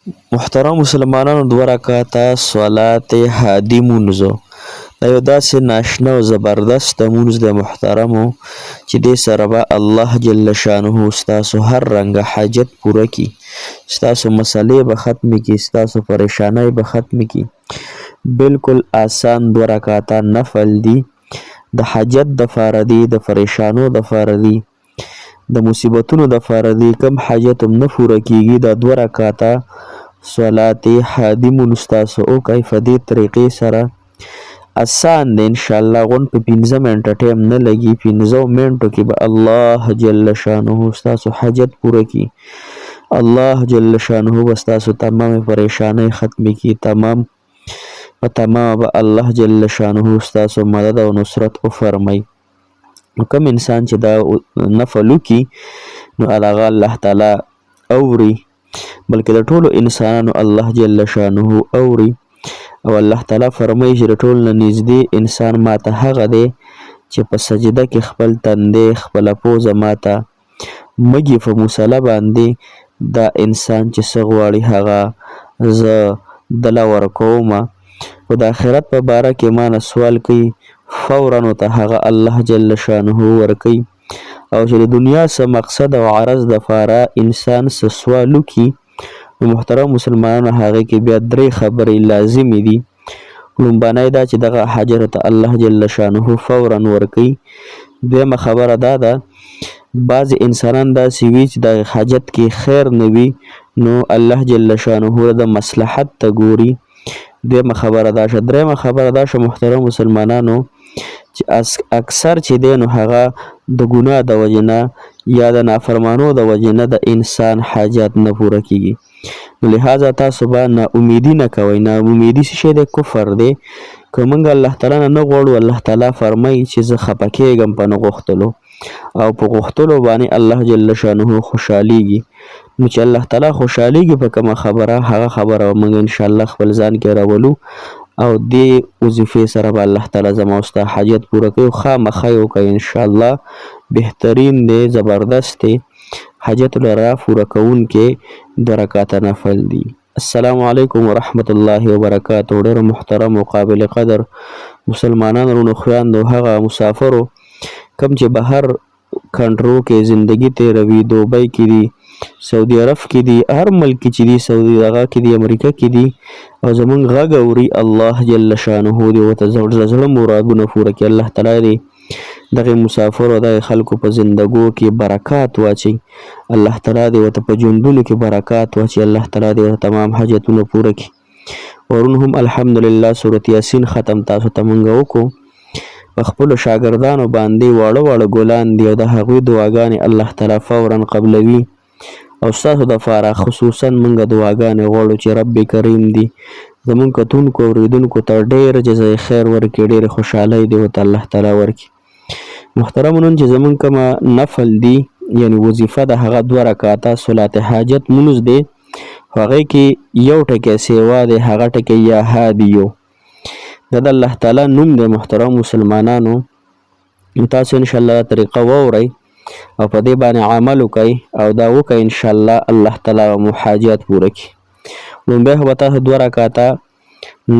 محترم مسلمانانو، 2 رکعاته صلات هادي مونځ دا یو داسې ناشنا او زبردست مونځ دی محترمو، چې دې سره به الله جل شانه ستاسو هر رنګه حاجت پوره کړي، ستاسو مسلې به ختمې کړي، ستاسو پریشانۍ به ختمې کړي. بالکل آسان 2 رکعاته نفل دي، د حاجت دپاره دي، د پریشانو دپاره دي، د مصیبتونو دپاره دي. کوم حاجت هم نه پوره کیږي، دا 2 رکعاته صلات هادي مونځ تاسو وکئ په دې طریقې سره. آسان دی انشاءالله، غونډ په 15 منټه ټایم نه لګي، 15 منټو کې به الله جل شانه ستاسو حاجت پوره کړي. الله جل شانه به ستاسو تمام پریشانۍ ختمې کړي، په تمام به الله جل شانه ستاسو مدد او نصرت وفرمایي. نو کوم انسان چې دا نفل وکړي نو هغه الله تعالی اوري، بلکې د ټولو انسانانو الله جل شانه اوري. او الله تعالی فرمایي چې د ټول نه نږدې انسان ماته هغه دی چې په سجده کې خپل تندی خپله پوزه ماته مږي په مصله باندې، دا انسان چې څه غواړي هغه زه دله ورکومه. خو د آخرت په باره کې ما نه سوال کوي، فورا ورته هغه الله جل شانه ورکوي. او چې د دنیا څه مقصد او عرض دپاره انسان څه سوال وکړي نو محترم مسلمانانو هغې کې بیا 3 خبرې لازمي دي. لومبنی دا چې دغه حاجت ته الله جل شانه فورا ورکوي. دویمه خبره دا ده، بعضې انسانان داسې وي چې د حاجت کې خیر نه وي نو الله جل شانه د مصلحت ته ګوري. دویمه خبره دا شه. دریمه خبره دا شه محترم مسلمانانو چې اکثر چې دی نو هغه د ګناه د وجې نه یا د نافرمانو د وجې نه د انسان حاجت نه پوره کیږي. نو لہذا تاسو به نا امیدي نه کوئ. نا امیدي څه شی دی؟ کفر دی. که موږ الله تعالی نه غواړو، الله تعالی فرمایي چې زه خفه کیږم په نه غوښتلو، او په غوښتلو باندې الله جل شانه خوشحالیږي. نو چې الله تعالی خوشحالیږي په کومه خبره، هغه خبره موږ انشاءالله خپل ځان کې راولو، او دې وظیفې سره به الله تعالی زما او ستا حاجت پوره کوي. خامخا یې وکړئ انشاءالله، بهترین دی، زبردست دی، حاجت لره پوره کوونکی 2 رکعاته نفل دی. السلام علیکم ورحمت الله وبرکاته. ډېر محترم او قابل قدر مسلمانانو، رونو خویندو، هغه مسافرو کوم چې بهر کنټرو کې زندگی تیروي، دوبۍ کې دي، سعودي عرب کې دي، هر ملک کې چې دي، سعودي هغه کې دي، امریکا کې دي، او زمونږ غږ اوري، الله جل شانه دې ورته زړه مرادونه پوره کړي. الله تعالی دې دغه مسافرو دغه خلکو په زندګو کې برکات واچي، الله تعالی دې ورته په ژوندونو کې برکات واچي، الله تعالی دې ورته تمام حاجتونه پوره کړي. ورون هم الحمدلله سورة یاسین ختم تاسو ته مونږ وکړو. په خپلو شاګردانو باندې واړه واړه ګلان دي، او د هغوی دعاګانې الله تعالی فورا قبلوي. او ستاسو دپاره خصوصا مونږ دعاګانې غواړو چې رب کریم دي زمونږ کتونکو اورېدونکو ته ډېر جزای خیر ورکړي، ډېرې خوشحالۍ دې ورته الله تعالی ورکړي. محترمو، نن چې زمونږ کومه نفل دی یعنې وظیفه ده، هغه 2 رکعاته صلات حاجت مونځ دی. هغې کې یو ټکی سیوا دی، هغه ټکی یا هادیو، دا د الله تعالی نوم دی. محترم مسلمانانو، تاسو انشاءالله دا طریقه واورئ او په دې باندې عمل وکئ، او دا وکئ انشاءالله الله تعالی مو حاجات پوره کړي. لومبی خو به تاسو 2 رکعاته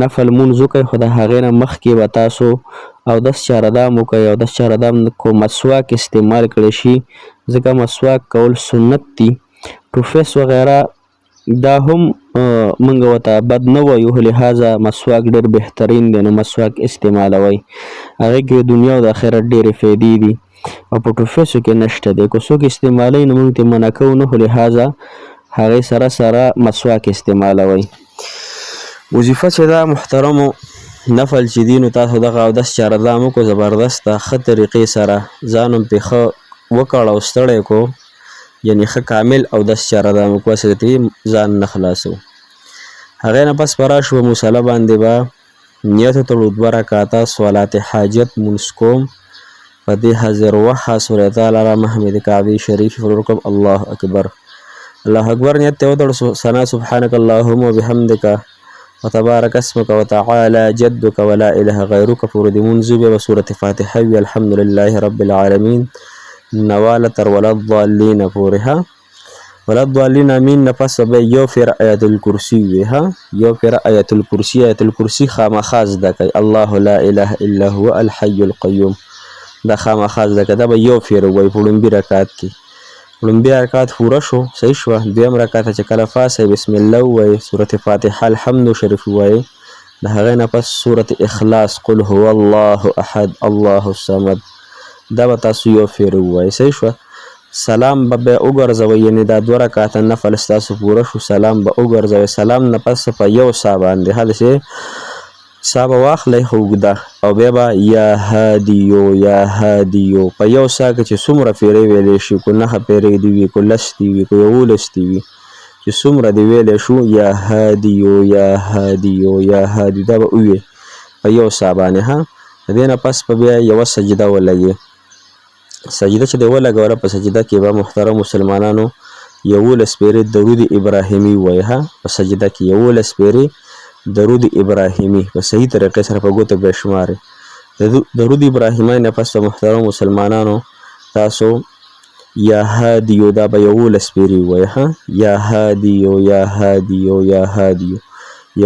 نفل مونځ وکئ، خو د هغې نه مخکې به تاسو اودس چارهدام وکئ. اودس چارهدام کو مسواک استعمال کړی شي، ځکه مسواک کول سنت دي. ټوفیس وغیره دا هم موږ ورته بد نه وایو، لہذا مسواک ډېر بهترین دی، نو مسواک استعمالوئ. هغې کې دنیا او د آخرت ډېرې فایدې دي، او په ټوفیسو کې نشته دی. که څوک استعمالوي نو موږ ترې منع کوو نه، خو لہذا هغې سره سره مسواک استعمالوئ. وظیفه چې دا محترمو نفل چې دي، نو تاسو دغه اودس چارهدام وکړو زبردسته ښه طریقې سره، ځان هم پرې ښه وکړ او ستړی کړو، یعنې ښه کامل اودس چارهدام وکړو، هسې ته ځان نه خلاصو. هغې نه پس به راشو مصله باندې به نیت وتړو، 2 رکعاته صلات حاجت مونځ کوم. په دې حاضر وخه سورة تعالی را محمد کعبې شریف ورکړم. الله اکبر، الله اکبر نیت ته وتړو. ثنا سبحانک اللهم وبحمدک وتبارك اسمك وتعالى جدك ولا إله غيرك پورې د مونځ به سورة فاتحه وي. الحمد لله رب العالمین نواله تر ولا الضالین پورې ها. ولا الضالین امین نه پس به یو فیر آیت الکرسی وی ها یو فیر آیت الکرسی خامخا زده کوي الله لا اله الا هو الحي القيوم دا خامخا زده کوي دا به یو فیر وایي په لومبي رکعت کې لومبي رکعت پوره شو صحیح شوه دویم رکعت چې کله پاسئ بسم الله ووایي سورة فاتحه الحمد شریف ووایي د هغې نه پس سورة اخلاص قل هو الله احد الله الصمد دا به تاسو یو فیر ووایي صحیح شوه سلام به بیا وګرځوئ یعنې دا 2 رکعته نفل ستاسو پوره شو سلام به وګرځوئ سلام نه پس په یو سا باندې هلسې سا به واخلئ خو اوږده او بیا به یا هادیو یا هادیو په یو سا کې چې څومره پیرې ویلی شي کو 9 پیرې دي وي کو 10 دي وي کو 11 دي وي چې څومره دې ویلی شو یا هادیو یا هادیو یا هادیو دا به ووایې په یو سا باندې ها د دې نه پس به بیا یوه سجده ولګې سجده چې دی ولګوله په سجده کې به محترم مسلمانانو 11 پیرې درود ابراهیمي ووایي ها په سجده کې 11 پیرې درود ابراهیمی په صحیح طریقې سره په ګوتو به شمارئ درود ابراهیمی نه پس محترم مسلمانانو تاسو یا هادیو دا به 11 پیرې ووایي ها یا هادیو یا هادیو یا هادیو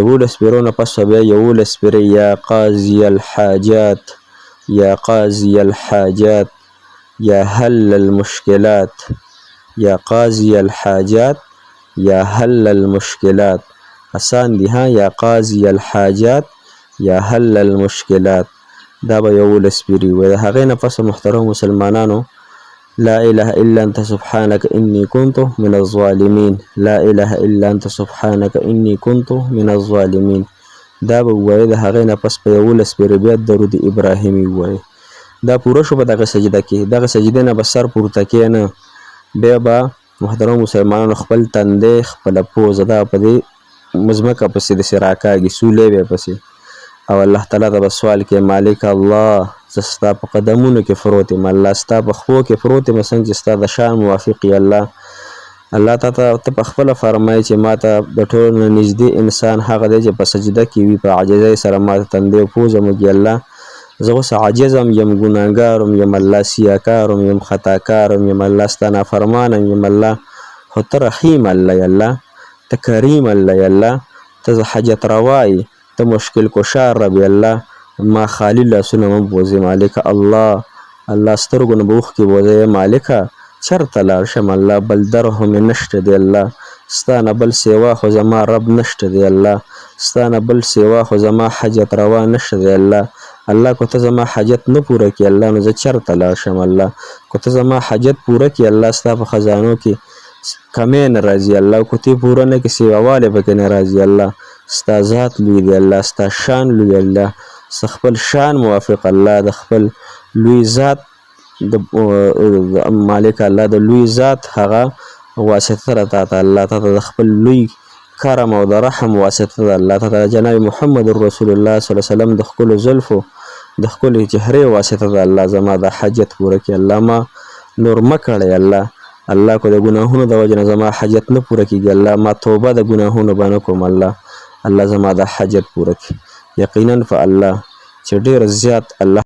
11 پیرو نه پس بیا 11 پیرې یا قاضی الحاجات یا قاضی الحاجات یا حل المشکلات یا قاضی الحاجات یا حل المشکلات آسان دي ها یا قاضی الحاجات یا حل المشکلات دا به 11 پیرې ووایي د هغې نه پس محترم مسلمانانو لا اله الا انت سبحانك اني كنت من الظالمين لا اله الا انت سبحانك اني كنت من الظالمين دا به ووایي د هغې نه پس په 11 پیرې بیا درود ابراهیمي ووایي دا پوره شو په دغه سجده کې دغه سجدې نه به سر پورته کښېنه بیا به محترم مسلمانانو خپل تندی خپله پوزه دا په دې مځمکه پسې داسې راکاږي سولې به پسې او الله تعالی ته به سوال کې مالک الله زه ستا په قدمونو کې پروت یم الله ستا په خپو کې پروت یم څنګه چې ستا د شان موافق یې الله ته په خپله فرمایي چې ما ته د ټولو نه نږدې انسان هغه دی چې په سجده کې وي په عاجزۍ سره ما ته تندی او پوزه موږي الله زه اوس عاجز یم ګناهګار یم الله سیاکار یم خطاکار یم الله ستا نافرمانه یم الله خو ته رحیم الله یا الله ته کریم الله یا الله ته حاجت روای ته مشکل کشار رب الله ما خالی لاسونه مه بوځې مالکه الله سترګو نه به اوښکې بوځې مالکه چېرته لاړ شم الله بل در خو مې نشته دی الله ستا نه بل سیوا خو زما رب نشته دی الله ستا نه بل سیوا خو زما حاجت روا نشته دی الله که ته زما حاجت نه پوره کړي الله نو زه چېرته لاړ شم الله که ته زما حاجت پوره کړي الله ستا په خزانو کې کمی نه راځي الله که ته پوره نه کړي سیواوالی پکې نه راځي الله ستا ذات لوی دی الله ستا شان لوی الله ستا خپل شان موافق الله د خپل لوی ذات د مالک الله د لوی ذات هغه واسطه را تا ته الله ته د خپل لوی کرم او د رحم واسطه ده الله ته جناب محمد رسول الله صلی الله علیه وسلم د ښکلو زلفو د ښکلې چهرې واسطه ده الله زما د حاجت پوره کړي الله ما نور مه کړئ الله که د ګناهونو د وجې نه زما حاجت نه پوره کېږي الله ما توبه د ګناهونو به نه کوم الله زما د حاجت پوره کړي یقینا په الله چې ډېر زیات الله